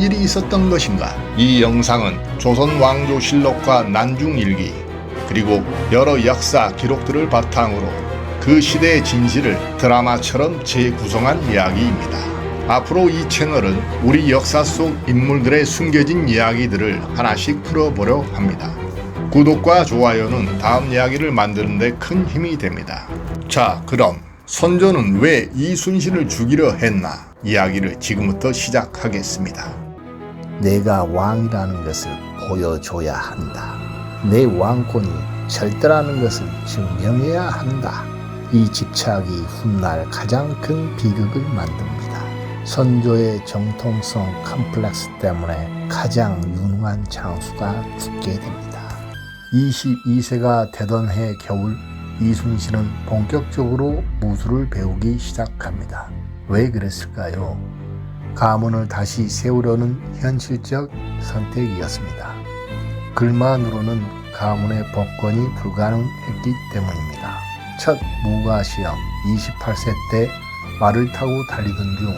무슨 일이 있었던 것인가? 이 영상은 조선 왕조실록과 난중일기 그리고 여러 역사 기록들을 바탕으로 그 시대의 진실을 드라마처럼 재구성한 이야기입니다. 앞으로 이 채널은 우리 역사 속 인물들의 숨겨진 이야기들을 하나씩 풀어보려 합니다. 구독과 좋아요는 다음 이야기를 만드는 데 큰 힘이 됩니다. 자, 그럼 선조는 왜 이순신을 죽이려 했나? 이야기를 지금부터 시작하겠습니다. 내가 왕이라는 것을 보여줘야 한다. 내 왕권이 절대라는 것을 증명해야 한다. 이 집착이 훗날 가장 큰 비극을 만듭니다. 선조의 정통성 컴플렉스 때문에 가장 유능한 장수가 죽게 됩니다. 22세가 되던 해 겨울, 이순신은 본격적으로 무술을 배우기 시작합니다. 왜 그랬을까요? 가문을 다시 세우려는 현실적 선택이었습니다. 글만으로는 가문의 복권이 불가능했기 때문입니다. 첫 무과시험 28세 때 말을 타고 달리던 중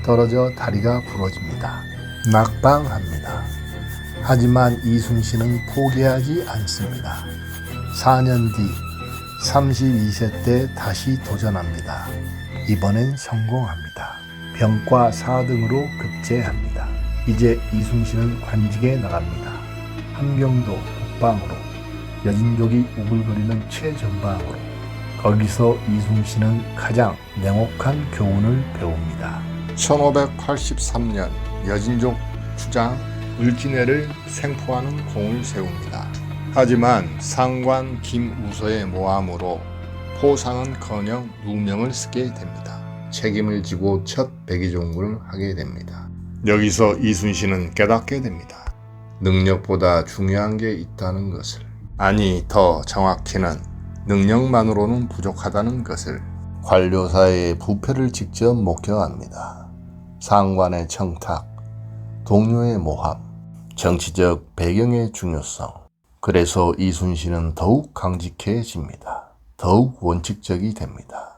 떨어져 다리가 부러집니다. 낙방합니다. 하지만 이순신은 포기하지 않습니다. 4년 뒤 32세 때 다시 도전합니다. 이번엔 성공합니다. 병과 4등으로 급제합니다. 이제 이순신은 관직에 나갑니다. 함경도 북방으로, 여진족이 우글거리는 최전방으로. 거기서 이순신은 가장 냉혹한 교훈을 배웁니다. 1583년 여진족 주장 을지내를 생포하는 공을 세웁니다. 하지만 상관 김우서의 모함으로 포상은커녕 누명을 쓰게 됩니다. 책임을 지고 첫 백의종군을 하게 됩니다. 여기서 이순신은 깨닫게 됩니다. 능력보다 중요한 게 있다는 것을, 아니 더 정확히는 능력만으로는 부족하다는 것을. 관료사의 부패를 직접 목격합니다. 상관의 청탁, 동료의 모함, 정치적 배경의 중요성. 그래서 이순신은 더욱 강직해집니다. 더욱 원칙적이 됩니다.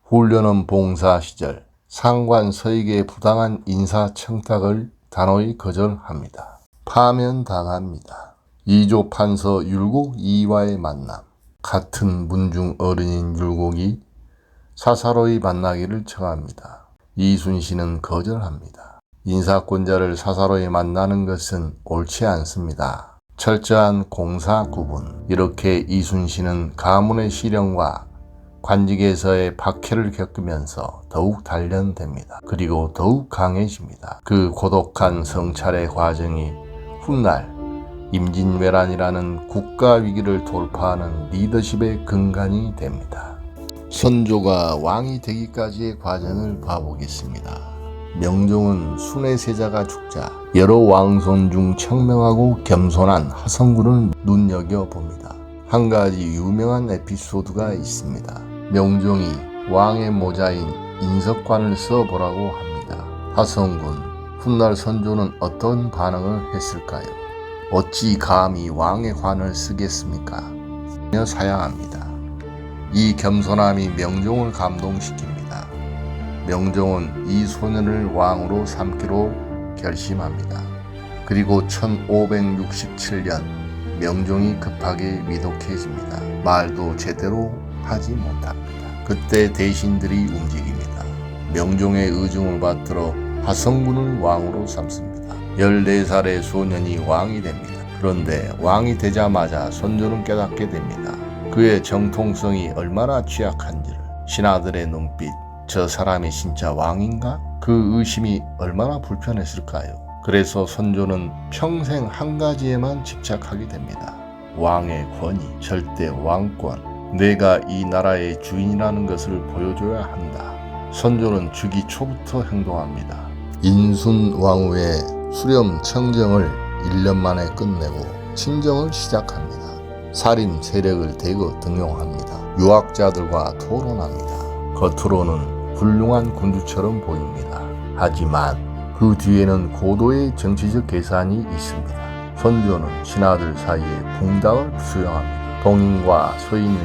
훈련은 봉사 시절 상관 서익의 부당한 인사 청탁을 단호히 거절합니다. 파면당합니다. 이조 판서 율곡 이와의 만남. 같은 문중 어른인 율곡이 사사로이 만나기를 청합니다. 이순신은 거절합니다. 인사권자를 사사로이 만나는 것은 옳지 않습니다. 철저한 공사 구분. 이렇게 이순신은 가문의 시련과 관직에서의 박해를 겪으면서 더욱 단련됩니다. 그리고 더욱 강해집니다. 그 고독한 성찰의 과정이 훗날 임진왜란이라는 국가 위기를 돌파하는 리더십의 근간이 됩니다. 선조가 왕이 되기까지의 과정을 봐보겠습니다. 명종은 순의 세자가 죽자 여러 왕손 중 청명하고 겸손한 하성군을 눈여겨봅니다. 한 가지 유명한 에피소드가 있습니다. 명종이 왕의 모자인 인석관을 써보라고 합니다. 하성군, 훗날 선조는 어떤 반응을 했을까요? 어찌 감히 왕의 관을 쓰겠습니까? 며 사양합니다. 이 겸손함이 명종을 감동시킵니다. 명종은 이 소년을 왕으로 삼기로 결심합니다. 그리고 1567년 명종이 급하게 위독해집니다. 말도 제대로 하지 못합니다. 그때 대신들이 움직입니다. 명종의 의중을 받들어 하성군을 왕으로 삼습니다. 14살의 소년이 왕이 됩니다. 그런데 왕이 되자마자 선조는 깨닫게 됩니다. 그의 정통성이 얼마나 취약한지를. 신하들의 눈빛, 저 사람이 진짜 왕인가? 그 의심이 얼마나 불편했을까요? 그래서 선조는 평생 한 가지에만 집착하게 됩니다. 왕의 권위, 절대 왕권. 내가 이 나라의 주인이라는 것을 보여줘야 한다. 선조는 주기 초부터 행동합니다. 인순 왕후의 수렴 청정을 1년 만에 끝내고 친정을 시작합니다. 살인 세력을 대거 등용합니다. 유학자들과 토론합니다. 겉으로는 훌륭한 군주처럼 보입니다. 하지만 그 뒤에는 고도의 정치적 계산이 있습니다. 선조는 신하들 사이에 공당을 수용합니다. 동인과 서인이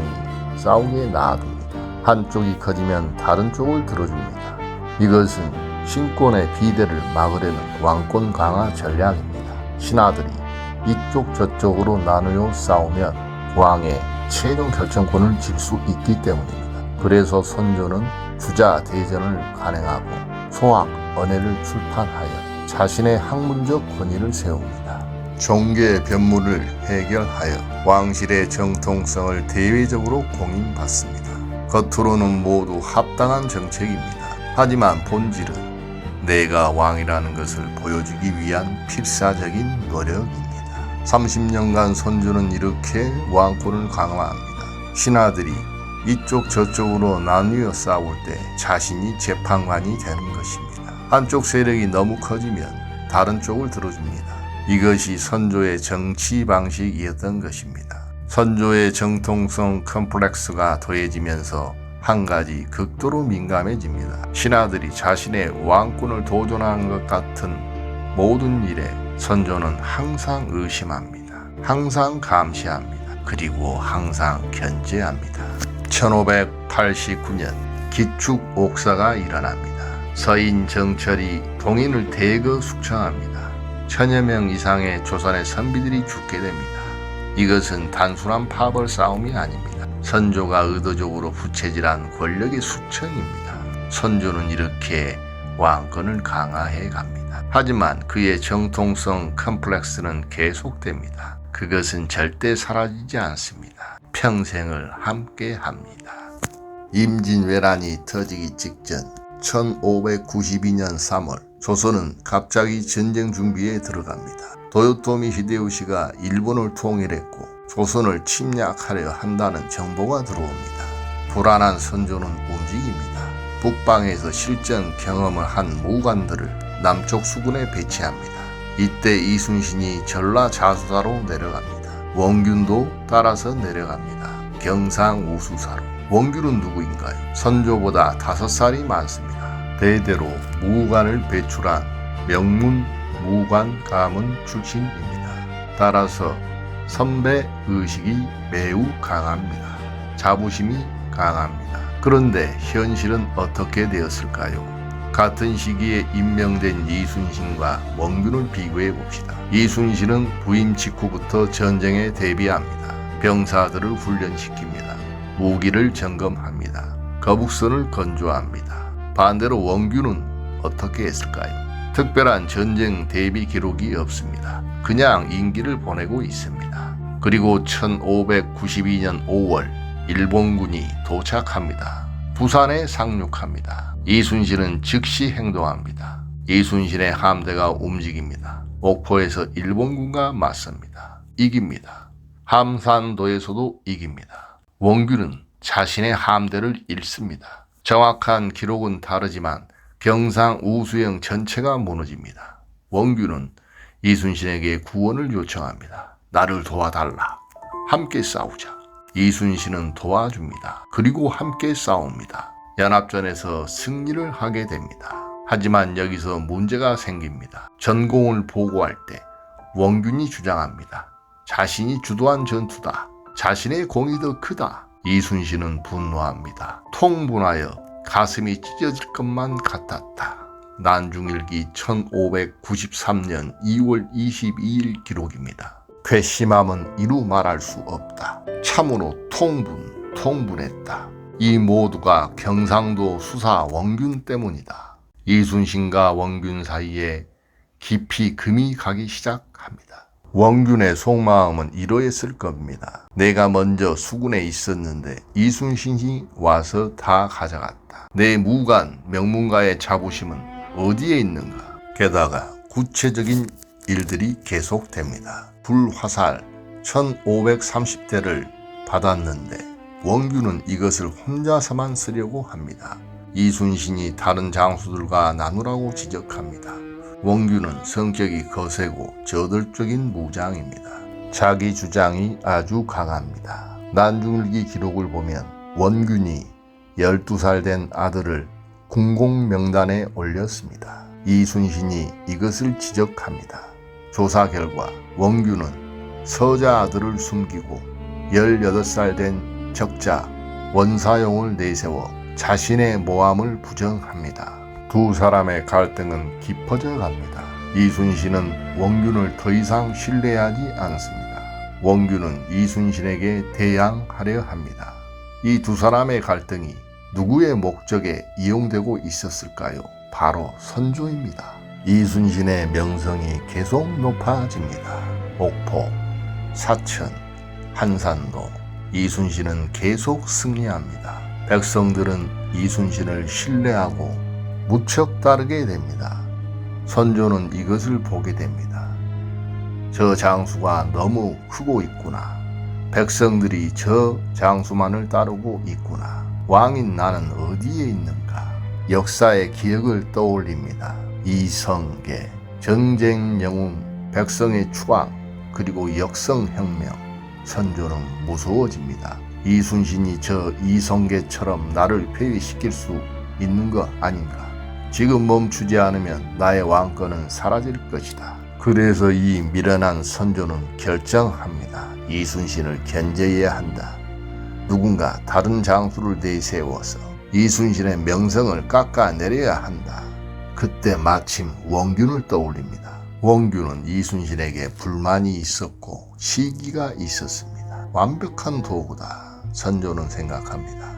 싸우게 놔둡니다. 한쪽이 커지면 다른 쪽을 들어줍니다. 이것은 신권의 비대를 막으려는 왕권 강화 전략입니다. 신하들이 이쪽 저쪽으로 나누어 싸우면 왕의 최종 결정권을 질 수 있기 때문입니다. 그래서 선조는 주자 대전을 간행하고 소학 언해를 출판하여 자신의 학문적 권위를 세웁니다. 종교의 변물을 해결하여 왕실의 정통성을 대외적으로 공인받습니다. 겉으로는 모두 합당한 정책입니다. 하지만 본질은 내가 왕이라는 것을 보여주기 위한 필사적인 노력입니다. 30년간 선조는 이렇게 왕권을 강화합니다. 신하들이 이쪽 저쪽으로 나뉘어 싸울 때 자신이 재판관이 되는 것입니다. 한쪽 세력이 너무 커지면 다른 쪽을 들어줍니다. 이것이 선조의 정치 방식이었던 것입니다. 선조의 정통성 컴플렉스가 더해지면서 한 가지 극도로 민감해집니다. 신하들이 자신의 왕권을 도전하는 것 같은 모든 일에 선조는 항상 의심합니다. 항상 감시합니다. 그리고 항상 견제합니다. 1589년 기축 옥사가 일어납니다. 서인 정철이 동인을 대거 숙청합니다. 1000여 명 이상의 조선의 선비들이 죽게 됩니다. 이것은 단순한 파벌 싸움이 아닙니다. 선조가 의도적으로 부채질한 권력의 숙청입니다. 선조는 이렇게 왕권을 강화해 갑니다. 하지만 그의 정통성 컴플렉스는 계속됩니다. 그것은 절대 사라지지 않습니다. 평생을 함께 합니다. 임진왜란이 터지기 직전 1592년 3월 조선은 갑자기 전쟁 준비에 들어갑니다. 도요토미 히데요시가 일본을 통일했고 조선을 침략하려 한다는 정보가 들어옵니다. 불안한 선조는 움직입니다. 북방에서 실전 경험을 한 무관들을 남쪽 수군에 배치합니다. 이때 이순신이 전라자수사로 내려갑니다. 원균도 따라서 내려갑니다. 경상우수사로. 원균은 누구인가요? 선조보다 5살이 많습니다. 대대로 무관을 배출한 명문 무관 가문 출신입니다. 따라서 선배 의식이 매우 강합니다. 자부심이 강합니다. 그런데 현실은 어떻게 되었을까요? 같은 시기에 임명된 이순신과 원균을 비교해 봅시다. 이순신은 부임 직후부터 전쟁에 대비합니다. 병사들을 훈련시킵니다. 무기를 점검합니다. 거북선을 건조합니다. 반대로 원균은 어떻게 했을까요? 특별한 전쟁 대비 기록이 없습니다. 그냥 임기를 보내고 있습니다. 그리고 1592년 5월 일본군이 도착합니다. 부산에 상륙합니다. 이순신은 즉시 행동합니다. 이순신의 함대가 움직입니다. 옥포에서 일본군과 맞섭니다. 이깁니다. 함산도에서도 이깁니다. 원균은 자신의 함대를 잃습니다. 정확한 기록은 다르지만 경상우수영 전체가 무너집니다. 원균은 이순신에게 구원을 요청합니다. 나를 도와달라. 함께 싸우자. 이순신은 도와줍니다. 그리고 함께 싸웁니다. 연합전에서 승리를 하게 됩니다. 하지만 여기서 문제가 생깁니다. 전공을 보고할 때 원균이 주장합니다. 자신이 주도한 전투다. 자신의 공이 더 크다. 이순신은 분노합니다. 통분하여 가슴이 찢어질 것만 같았다. 난중일기 1593년 2월 22일 기록입니다. 괘씸함은 이루 말할 수 없다. 참으로 통분했다. 이 모두가 경상도 수사 원균 때문이다. 이순신과 원균 사이에 깊이 금이 가기 시작합니다. 원균의 속마음은 이러했을 겁니다. 내가 먼저 수군에 있었는데 이순신이 와서 다 가져갔다. 내 무관, 명문가의 자부심은 어디에 있는가? 게다가 구체적인 일들이 계속됩니다. 불화살 1530대를 받았는데 원균은 이것을 혼자서만 쓰려고 합니다. 이순신이 다른 장수들과 나누라고 지적합니다. 원균은 성격이 거세고 저돌적인 무장입니다. 자기 주장이 아주 강합니다. 난중일기 기록을 보면 원균이 12살 된 아들을 궁공명단에 올렸습니다. 이순신이 이것을 지적합니다. 조사 결과 원균은 서자 아들을 숨기고 18살 된 적자 원사용을 내세워 자신의 모함을 부정합니다. 두 사람의 갈등은 깊어져 갑니다. 이순신은 원균을 더 이상 신뢰하지 않습니다. 원균은 이순신에게 대항하려 합니다. 이 두 사람의 갈등이 누구의 목적에 이용되고 있었을까요? 바로 선조입니다. 이순신의 명성이 계속 높아집니다. 옥포, 사천, 한산도, 이순신은 계속 승리합니다. 백성들은 이순신을 신뢰하고 무척 따르게 됩니다. 선조는 이것을 보게 됩니다. 저 장수가 너무 크고 있구나. 백성들이 저 장수만을 따르고 있구나. 왕인 나는 어디에 있는가? 역사의 기억을 떠올립니다. 이성계, 전쟁 영웅, 백성의 추방, 그리고 역성혁명. 선조는 무서워집니다. 이순신이 저 이성계처럼 나를 폐위시킬 수 있는 거 아닌가? 지금 멈추지 않으면 나의 왕권은 사라질 것이다. 그래서 이 미련한 선조는 결정합니다. 이순신을 견제해야 한다. 누군가 다른 장수를 내세워서 이순신의 명성을 깎아내려야 한다. 그때 마침 원균을 떠올립니다. 원균은 이순신에게 불만이 있었고 시기가 있었습니다. 완벽한 도구다. 선조는 생각합니다.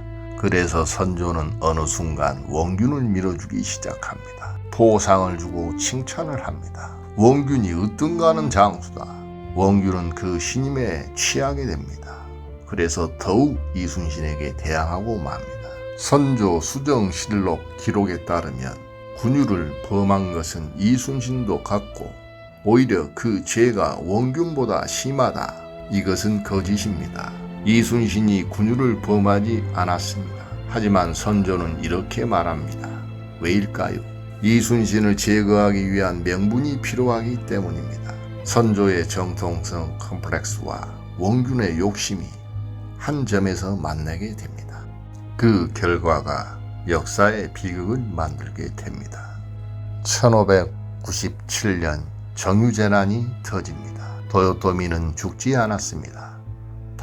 그래서 선조는 어느 순간 원균을 밀어주기 시작합니다. 포상을 주고 칭찬을 합니다. 원균이 으뜸가는 장수다. 원균은 그 신임에 취하게 됩니다. 그래서 더욱 이순신에게 대항하고 맙니다. 선조 수정실록 기록에 따르면 군유를 범한 것은 이순신도 같고 오히려 그 죄가 원균보다 심하다. 이것은 거짓입니다. 이순신이 군유를 범하지 않았습니다. 하지만 선조는 이렇게 말합니다. 왜일까요? 이순신을 제거하기 위한 명분이 필요하기 때문입니다. 선조의 정통성 컴플렉스와 원균의 욕심이 한 점에서 만나게 됩니다. 그 결과가 역사의 비극을 만들게 됩니다. 1597년 정유재난이 터집니다. 도요토미는 죽지 않았습니다.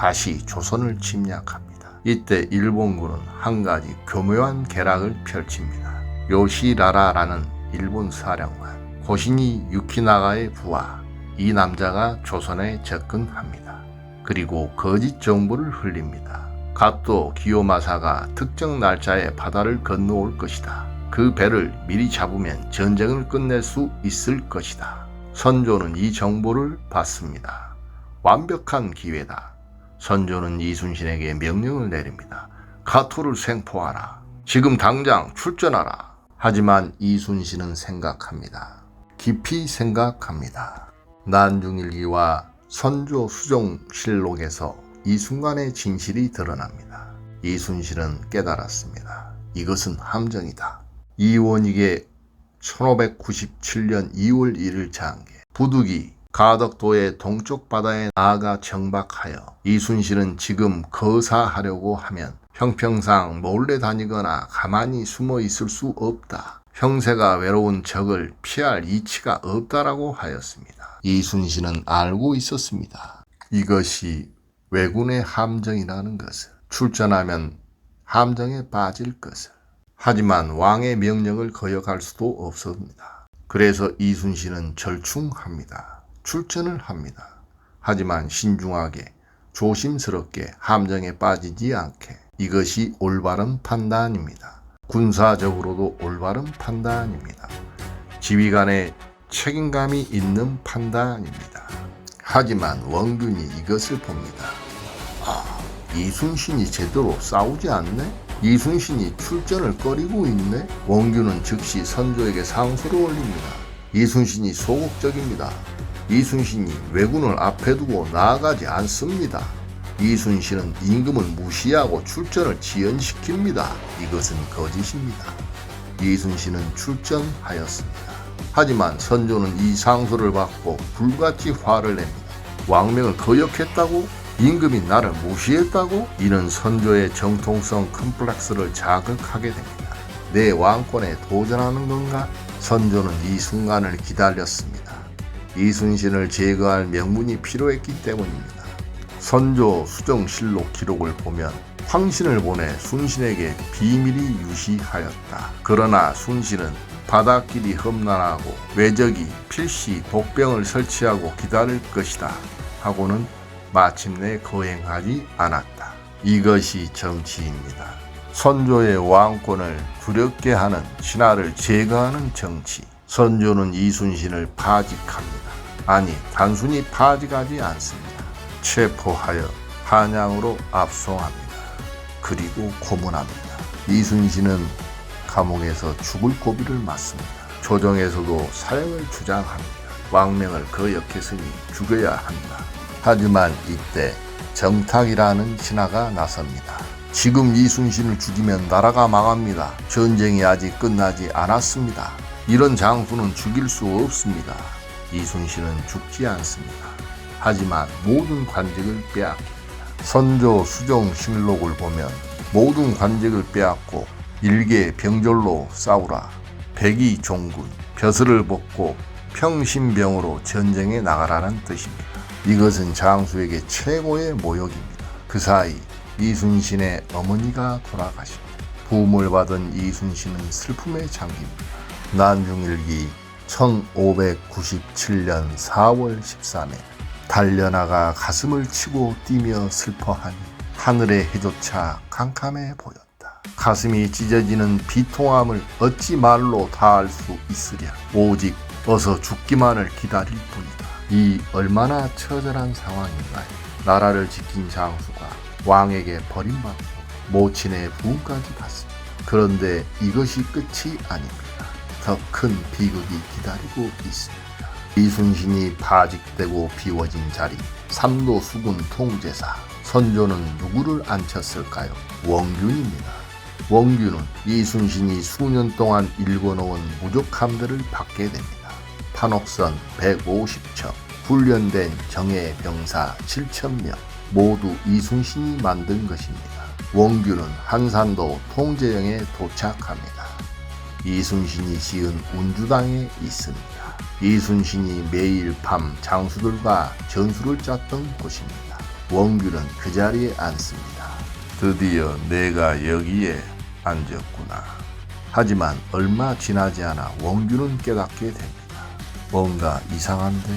다시 조선을 침략합니다. 이때 일본군은 한 가지 교묘한 계략을 펼칩니다. 요시라라라는 일본 사령관, 고시니 유키나가의 부하, 이 남자가 조선에 접근합니다. 그리고 거짓 정보를 흘립니다. 가토 기요마사가 특정 날짜에 바다를 건너올 것이다. 그 배를 미리 잡으면 전쟁을 끝낼 수 있을 것이다. 선조는 이 정보를 받습니다. 완벽한 기회다. 선조는 이순신에게 명령을 내립니다. 가토를 생포하라. 지금 당장 출전하라. 하지만 이순신은 생각합니다. 깊이 생각합니다. 난중일기와 선조 수정실록에서 이 순간의 진실이 드러납니다. 이순신은 깨달았습니다. 이것은 함정이다. 이원익의 1597년 2월 1일 장계, 부득이 가덕도의 동쪽 바다에 나아가 정박하여 이순신은 지금 거사하려고 하면 형평상 몰래 다니거나 가만히 숨어 있을 수 없다. 형세가 외로운 적을 피할 이치가 없다라고 하였습니다. 이순신은 알고 있었습니다. 이것이 왜군의 함정이라는 것을, 출전하면 함정에 빠질 것을. 하지만 왕의 명령을 거역할 수도 없습니다. 그래서 이순신은 절충합니다. 출전을 합니다. 하지만 신중하게 조심스럽게 함정에 빠지지 않게. 이것이 올바른 판단입니다. 군사적으로도 올바른 판단입니다. 지휘관의 책임감이 있는 판단입니다. 하지만 원균이 이것을 봅니다. 이순신이 제대로 싸우지 않네? 이순신이 출전을 꺼리고 있네? 원균은 즉시 선조에게 상소를 올립니다. 이순신이 소극적입니다. 이순신이 왜군을 앞에 두고 나아가지 않습니다. 이순신은 임금을 무시하고 출전을 지연시킵니다. 이것은 거짓입니다. 이순신은 출전하였습니다. 하지만 선조는 이 상소를 받고 불같이 화를 냅니다. 왕명을 거역했다고? 임금이 나를 무시했다고? 이는 선조의 정통성 컴플렉스를 자극하게 됩니다. 내 왕권에 도전하는 건가? 선조는 이 순간을 기다렸습니다. 이순신을 제거할 명분이 필요했기 때문입니다. 선조 수정실록 기록을 보면 황신을 보내 순신에게 비밀이 유시하였다. 그러나 순신은 바닷길이 험난하고 외적이 필시 복병을 설치하고 기다릴 것이다 하고는 마침내 거행하지 않았다. 이것이 정치입니다. 선조의 왕권을 두렵게 하는 신하를 제거하는 정치. 선조는 이순신을 파직합니다. 아니, 단순히 파직하지 않습니다. 체포하여 한양으로 압송합니다. 그리고 고문합니다. 이순신은 감옥에서 죽을 고비를 맞습니다. 조정에서도 사형을 주장합니다. 왕명을 거역했으니 죽여야 한다. 하지만 이때 정탁이라는 신하가 나섭니다. 지금 이순신을 죽이면 나라가 망합니다. 전쟁이 아직 끝나지 않았습니다. 이런 장수는 죽일 수 없습니다. 이순신은 죽지 않습니다. 하지만 모든 관직을 빼앗깁니다. 선조 수종실록을 보면 모든 관직을 빼앗고 일개 병졸로 싸우라. 백이 종군, 벼슬을 벗고 평신병으로 전쟁에 나가라는 뜻입니다. 이것은 장수에게 최고의 모욕입니다. 그 사이 이순신의 어머니가 돌아가십니다. 부음을 받은 이순신은 슬픔에 잠깁니다. 난중일기 1597년 4월 13일 달려나가 가슴을 치고 뛰며 슬퍼하니 하늘의 해조차 캄캄해 보였다. 가슴이 찢어지는 비통함을 어찌 말로 다할 수 있으랴. 오직 어서 죽기만을 기다릴 뿐이다. 이 얼마나 처절한 상황인가요? 나라를 지킨 장수가 왕에게 버림받고 모친의 부음까지 받습니다. 그런데 이것이 끝이 아닙니다. 더 큰 비극이 기다리고 있습니다. 이순신이 파직되고 비워진 자리, 삼도 수군 통제사. 선조는 누구를 앉혔을까요? 원균입니다. 원균은 이순신이 수년 동안 일궈놓은 무적함대를 받게 됩니다. 판옥선 150척, 훈련된 정예 병사 7,000명, 모두 이순신이 만든 것입니다. 원균은 한산도 통제영에 도착합니다. 이순신이 지은 운주당에 있습니다. 이순신이 매일 밤 장수들과 전술을 짰던 곳입니다. 원균은 그 자리에 앉습니다. 드디어 내가 여기에 앉았구나. 하지만 얼마 지나지 않아 원균은 깨닫게 됩니다. 뭔가 이상한데?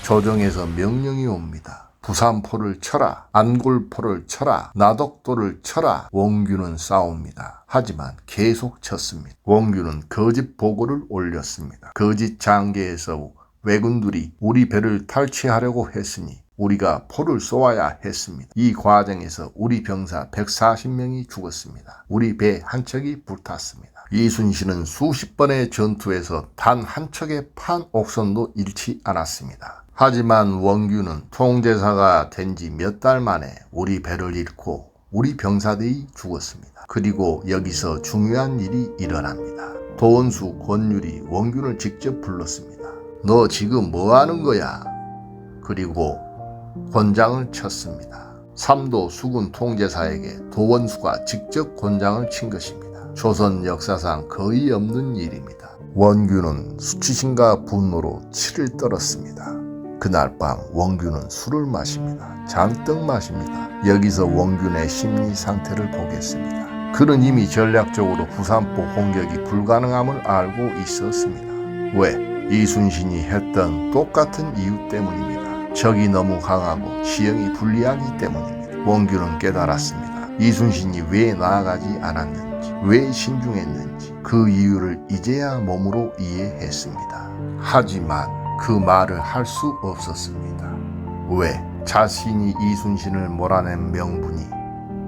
조정에서 명령이 옵니다. 부산포를 쳐라, 안골포를 쳐라, 나덕도를 쳐라. 원균은 싸웁니다. 하지만 계속 쳤습니다. 원균은 거짓 보고를 올렸습니다. 거짓 장계에서 왜군들이 우리 배를 탈취하려고 했으니 우리가 포를 쏘아야 했습니다. 이 과정에서 우리 병사 140명이 죽었습니다. 우리 배 한 척이 불탔습니다. 이순신은 수십 번의 전투에서 단 한 척의 판 옥선도 잃지 않았습니다. 하지만 원균은 통제사가 된 지 몇 달 만에 우리 배를 잃고 우리 병사들이 죽었습니다. 그리고 여기서 중요한 일이 일어납니다. 도원수 권율이 원균을 직접 불렀습니다. 너 지금 뭐 하는 거야? 그리고 권장을 쳤습니다. 삼도 수군 통제사에게 도원수가 직접 권장을 친 것입니다. 조선 역사상 거의 없는 일입니다. 원균은 수치심과 분노로 치를 떨었습니다. 그날 밤 원균은 술을 마십니다. 잔뜩 마십니다. 여기서 원균의 심리 상태를 보겠습니다. 그는 이미 전략적으로 부산포 공격이 불가능함을 알고 있었습니다. 왜? 이순신이 했던 똑같은 이유 때문입니다. 적이 너무 강하고 지형이 불리하기 때문입니다. 원균은 깨달았습니다. 이순신이 왜 나아가지 않았는지, 왜 신중했는지 그 이유를 이제야 몸으로 이해했습니다. 하지만 그 말을 할 수 없었습니다. 왜? 자신이 이순신을 몰아낸 명분이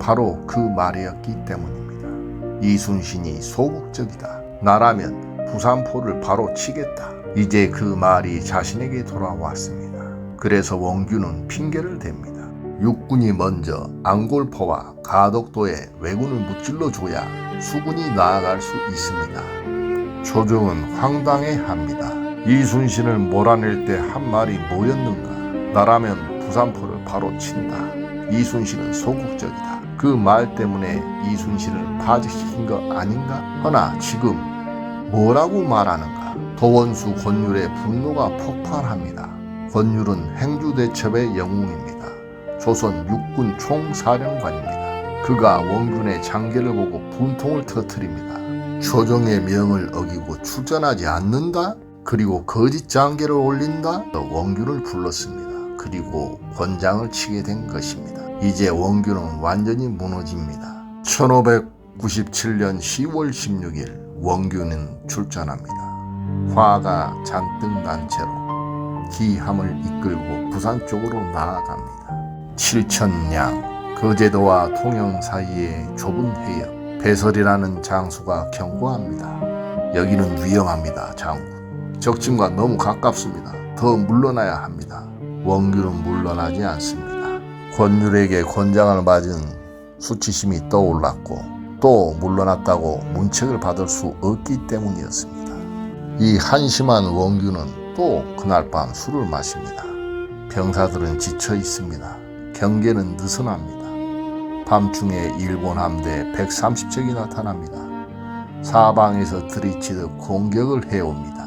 바로 그 말이었기 때문입니다. 이순신이 소극적이다. 나라면 부산포를 바로 치겠다. 이제 그 말이 자신에게 돌아왔습니다. 그래서 원균은 핑계를 댑니다. 육군이 먼저 안골포와 가덕도에 왜군을 무찔러줘야 수군이 나아갈 수 있습니다. 조정은 황당해합니다. 이순신을 몰아낼 때 한 말이 뭐였는가? 나라면 부산포를 바로 친다. 이순신은 소극적이다. 그 말 때문에 이순신을 파직시킨 거 아닌가? 허나 지금 뭐라고 말하는가? 도원수 권율의 분노가 폭발합니다. 권율은 행주대첩의 영웅입니다. 조선 육군 총사령관입니다. 그가 원균의 장계를 보고 분통을 터뜨립니다. 조정의 명을 어기고 출전하지 않는다? 그리고 거짓 장계를 올린다? 원균을 불렀습니다. 그리고 권장을 치게 된 것입니다. 이제 원균은 완전히 무너집니다. 1597년 10월 16일 원균은 출전합니다. 화가 잔뜩 난 채로 기함을 이끌고 부산 쪽으로 나아갑니다. 7천량 거제도와 통영 사이의 좁은 해역 배설이라는 장수가 경고합니다. 여기는 위험합니다. 장군. 적진과 너무 가깝습니다. 더 물러나야 합니다. 원균은 물러나지 않습니다. 권율에게 권장을 맞은 수치심이 떠올랐고 또 물러났다고 문책을 받을 수 없기 때문이었습니다. 이 한심한 원균은 또 그날 밤 술을 마십니다. 병사들은 지쳐 있습니다. 경계는 느슨합니다. 밤중에 일본 함대 130척이 나타납니다. 사방에서 들이치듯 공격을 해옵니다.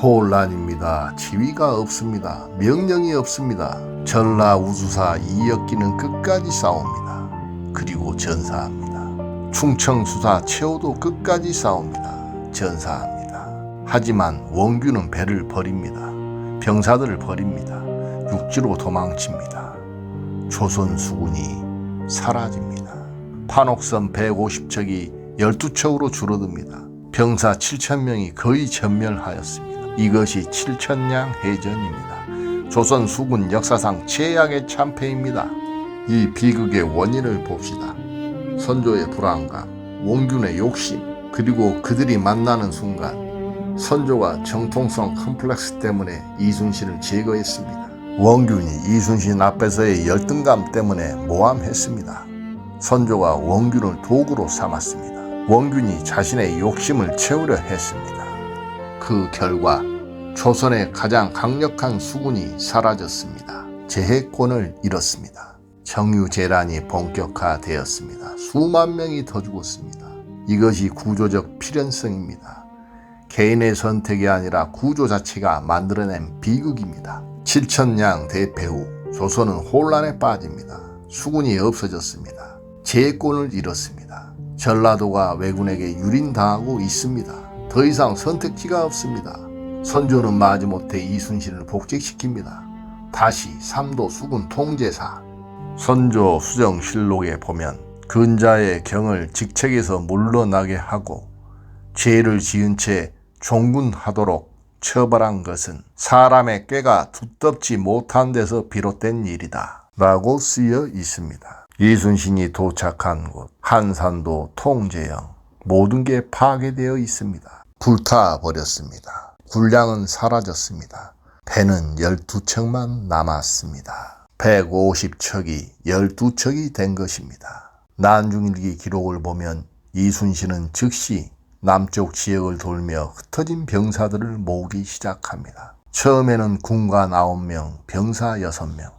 혼란입니다. 지휘가 없습니다. 명령이 없습니다. 전라우주사 이역기는 끝까지 싸웁니다. 그리고 전사합니다. 충청수사 최호도 끝까지 싸웁니다. 전사합니다. 하지만 원균은 배를 버립니다. 병사들을 버립니다. 육지로 도망칩니다. 조선 수군이 사라집니다. 판옥선 150척이 12척으로 줄어듭니다. 병사 7,000명이 거의 전멸하였습니다. 이것이 7천량 해전입니다. 조선 수군 역사상 최악의 참패입니다. 이 비극의 원인을 봅시다. 선조의 불안감, 원균의 욕심, 그리고 그들이 만나는 순간 선조가 정통성 컴플렉스 때문에 이순신을 제거했습니다. 원균이 이순신 앞에서의 열등감 때문에 모함했습니다. 선조가 원균을 도구로 삼았습니다. 원균이 자신의 욕심을 채우려 했습니다. 그 결과 조선의 가장 강력한 수군이 사라졌습니다. 제해권을 잃었습니다. 정유재란이 본격화되었습니다. 수만 명이 더 죽었습니다. 이것이 구조적 필연성입니다. 개인의 선택이 아니라 구조 자체가 만들어낸 비극입니다. 7천량 대패 후 조선은 혼란에 빠집니다. 수군이 없어졌습니다. 제해권을 잃었습니다. 전라도가 왜군에게 유린당하고 있습니다. 더 이상 선택지가 없습니다. 선조는 마지못해 이순신을 복직시킵니다. 다시 삼도 수군 통제사. 선조 수정실록에 보면 근자의 경을 직책에서 물러나게 하고 죄를 지은 채 종군하도록 처벌한 것은 사람의 꾀가 두텁지 못한 데서 비롯된 일이다 라고 쓰여 있습니다. 이순신이 도착한 곳 한산도 통제영 모든 게 파괴되어 있습니다. 불타버렸습니다. 군량은 사라졌습니다. 배는 12척만 남았습니다. 150척이 12척이 된 것입니다. 난중일기 기록을 보면 이순신은 즉시 남쪽 지역을 돌며 흩어진 병사들을 모으기 시작합니다. 처음에는 군관 9명, 병사 6명,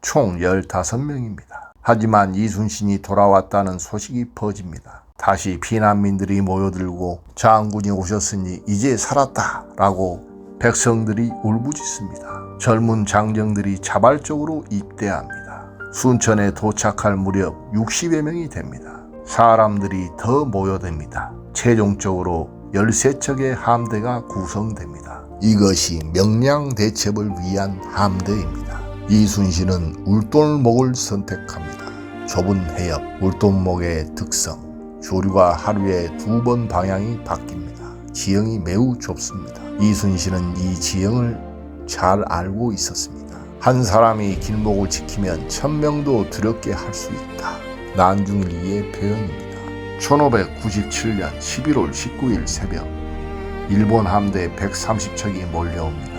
총 15명입니다. 하지만 이순신이 돌아왔다는 소식이 퍼집니다. 다시 피난민들이 모여들고 장군이 오셨으니 이제 살았다 라고 백성들이 울부짖습니다. 젊은 장정들이 자발적으로 입대합니다. 순천에 도착할 무렵 60여 명이 됩니다. 사람들이 더 모여듭니다. 최종적으로 13척의 함대가 구성됩니다. 이것이 명량대첩을 위한 함대입니다. 이순신은 울돌목을 선택합니다. 좁은 해협, 울돌목의 특성, 조류가 하루에 2번 방향이 바뀝니다. 지형이 매우 좁습니다. 이순신은 이 지형을 잘 알고 있었습니다. 한 사람이 길목을 지키면 1000명도 두렵게 할 수 있다. 난중일기의 표현입니다. 1597년 11월 19일 새벽 일본 함대 130척이 몰려옵니다.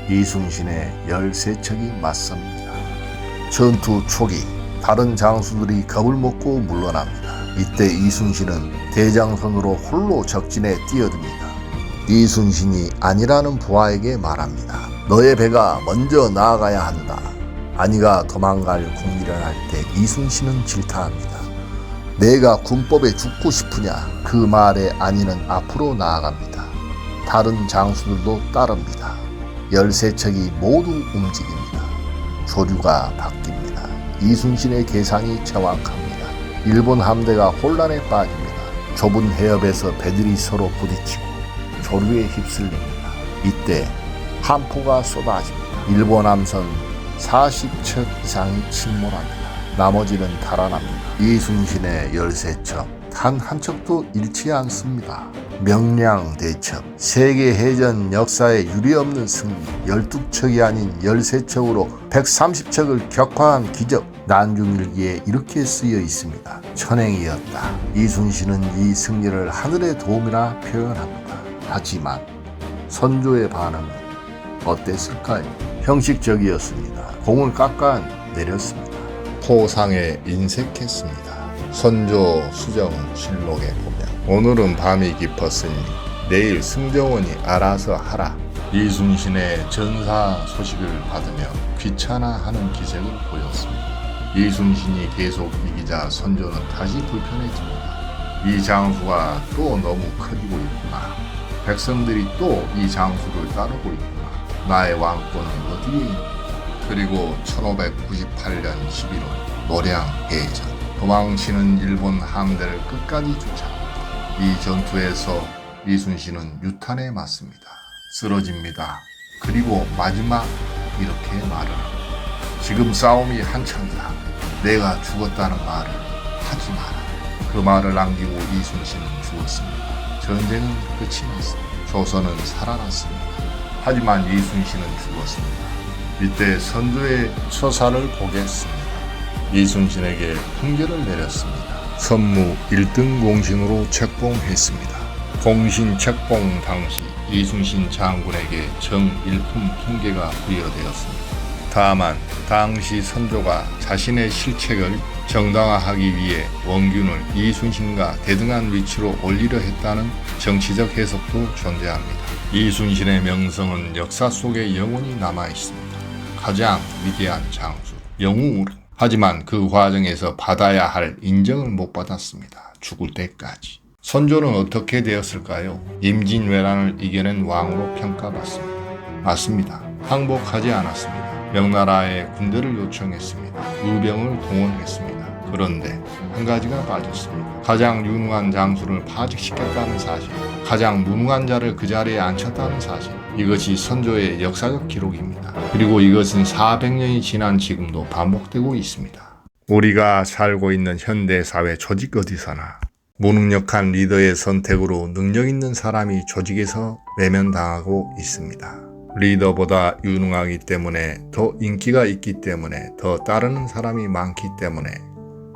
이순신의 13척이 맞섭니다. 전투 초기 다른 장수들이 겁을 먹고 물러납니다. 이때 이순신은 대장선으로 홀로 적진에 뛰어듭니다. 이순신이 아니라는 부하에게 말합니다. 너의 배가 먼저 나아가야 한다. 아니가 도망갈 궁리를 할 때 이순신은 질타합니다. 내가 군법에 죽고 싶으냐? 그 말에 아니는 앞으로 나아갑니다. 다른 장수들도 따릅니다. 13척이 모두 움직입니다. 조류가 바뀝니다. 이순신의 계산이 정확합니다. 일본 함대가 혼란에 빠집니다. 좁은 해협에서 배들이 서로 부딪히고 조류에 휩쓸립니다. 이때 함포가 쏟아집니다. 일본 함선 40척 이상이 침몰합니다. 나머지는 달아납니다. 이순신의 13척 단 한 척도 잃지 않습니다. 명량대첩, 세계해전 역사에 유례없는 승리, 12척이 아닌 13척으로 130척을 격파한 기적, 난중일기에 이렇게 쓰여 있습니다. 천행이었다. 이순신은 이 승리를 하늘의 도움이라 표현합니다. 하지만 선조의 반응은 어땠을까요? 형식적이었습니다. 공을 깎아 내렸습니다. 포상에 인색했습니다. 선조 수정실록에 보면 오늘은 밤이 깊었으니 내일 승정원이 알아서 하라. 이순신의 전사 소식을 받으며 귀찮아하는 기색을 보였습니다. 이순신이 계속 이기자 선조는 다시 불편해집니다. 이 장수가 또 너무 커지고 있구나. 백성들이 또 이 장수를 따르고 있구나. 나의 왕권은 어디에 있는가. 그리고 1598년 11월 노량해전, 도망치는 일본 함대를 끝까지 쫓아갑니다. 이 전투에서 이순신은 유탄에 맞습니다. 쓰러집니다. 그리고 마지막 이렇게 말을 합니다. 지금 싸움이 한창이다. 내가 죽었다는 말을 하지 마라. 그 말을 남기고 이순신은 죽었습니다. 전쟁은 끝이 났습니다. 조선은 살아났습니다. 하지만 이순신은 죽었습니다. 이때 선조의 처사를 보겠습니다. 이순신에게 훈계를 내렸습니다. 선무 1등 공신으로 책봉했습니다. 공신 책봉 당시 이순신 장군에게 정일품 훈계가 부여되었습니다. 다만 당시 선조가 자신의 실책을 정당화하기 위해 원균을 이순신과 대등한 위치로 올리려 했다는 정치적 해석도 존재합니다. 이순신의 명성은 역사 속에 영원히 남아 있습니다. 가장 위대한 장수, 영웅으로. 하지만 그 과정에서 받아야 할 인정을 못 받았습니다. 죽을 때까지. 선조는 어떻게 되었을까요? 임진왜란을 이겨낸 왕으로 평가받습니다. 맞습니다. 항복하지 않았습니다. 명나라에 군대를 요청했습니다. 의병을 동원했습니다. 그런데 한 가지가 빠졌습니다. 가장 유능한 장수를 파직시켰다는 사실, 가장 무능한 자를 그 자리에 앉혔다는 사실, 이것이 선조의 역사적 기록입니다. 그리고 이것은 400년이 지난 지금도 반복되고 있습니다. 우리가 살고 있는 현대사회 조직 어디서나 무능력한 리더의 선택으로 능력 있는 사람이 조직에서 외면당하고 있습니다. 리더보다 유능하기 때문에, 더 인기가 있기 때문에, 더 따르는 사람이 많기 때문에,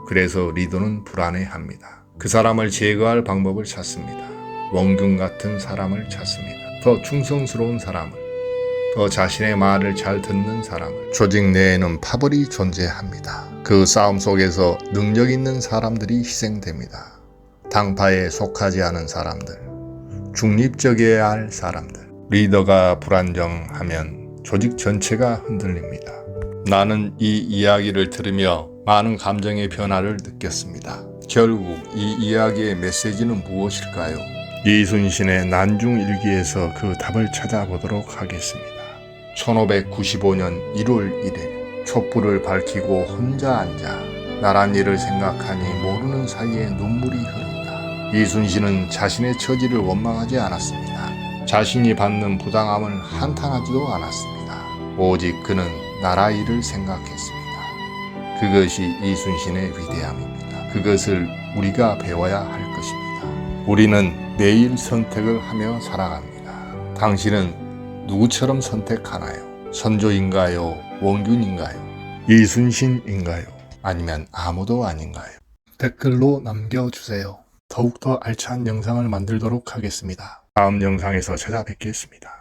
그래서 리더는 불안해합니다. 그 사람을 제거할 방법을 찾습니다. 원균 같은 사람을 찾습니다. 더 충성스러운 사람을, 더 자신의 말을 잘 듣는 사람을. 조직 내에는 파벌이 존재합니다. 그 싸움 속에서 능력 있는 사람들이 희생됩니다. 당파에 속하지 않은 사람들, 중립적이어야 할 사람들. 리더가 불안정하면 조직 전체가 흔들립니다. 나는 이 이야기를 들으며 많은 감정의 변화를 느꼈습니다. 결국 이 이야기의 메시지는 무엇일까요? 이순신의 난중일기에서 그 답을 찾아보도록 하겠습니다. 1595년 1월 1일 촛불을 밝히고 혼자 앉아 나란 일을 생각하니 모르는 사이에 눈물이 흐른다. 이순신은 자신의 처지를 원망하지 않았습니다. 자신이 받는 부당함을 한탄하지도 않았습니다. 오직 그는 나라 일을 생각했습니다. 그것이 이순신의 위대함입니다. 그것을 우리가 배워야 할 것입니다. 우리는 매일 선택을 하며 살아갑니다. 당신은 누구처럼 선택하나요? 선조인가요? 원균인가요? 이순신인가요? 아니면 아무도 아닌가요? 댓글로 남겨주세요. 더욱더 알찬 영상을 만들도록 하겠습니다. 다음 영상에서 찾아뵙겠습니다.